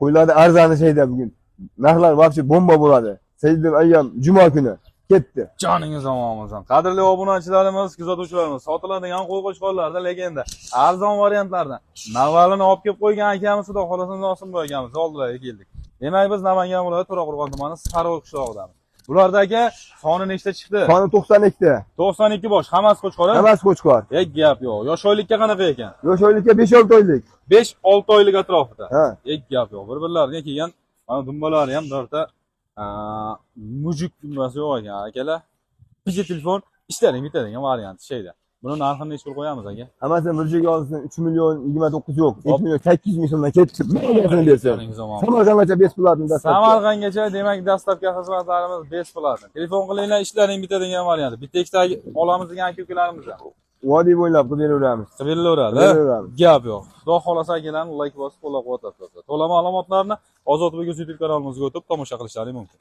Qo'ylarda arzani şeyde bugün. Narxlar vaqti bomba bo'ladi. Sayyidul ayyam juma kuni ketdi. Joningiz omonmisan. Qadrli obunachilarimiz, kuzatuvchilarimiz, sotiladigan qo'y qo'chqorlarda legenda arzon variantlardan Navalini olib kelib qo'ygan akamiz, xudo xolasa Nosimboy akamiz oldilariga keldik. Demak, biz Namangan viloyati To'raqo'rg'on tumani Sariq qishlog'idamiz. Bulardagi soni nechta chiqdi? Soni 92 ta. 92 bosh, hammasi qo'chqor. Hammasi qo'chqor. Gap yo'q. Yosh oylikka qanaqa ekan? Yosh oylikka 5-6 oylik. 5-6 oylik atrofida. Ha. Gap yo'q. Bir-birlariga kelgan mana dumbalari ham birta mujik dumbasi yo'q ekan, akalar. Bitta telefon ishlaring bitadigan variant şeyda. Buni narxini nechta qo'yamiz aka? Hammasi murjiga olsin 3 million 29 yo'q. 2 million 800 ming so'mdan ketdi. Nima bersin? Samarqandgacha besplatni dastlab. Samarqandgacha demak dastlabki xizmatlarimiz besplatni. Telefon qilinglar, ishlaring bitadigan variant. Bitta ikkita olamiz degan aka-ukalarimizdan. Vodiy bo'ylab qilib beraveramiz. Qilaveradi. Gap yo'q. Xudo xolasa akalarni like bosib qo'llab-quvvatlab turadi. To'la ma'lumotlarni Ozodbek YouTube kanalimizga o'tib tomosha qilishlaring mumkin.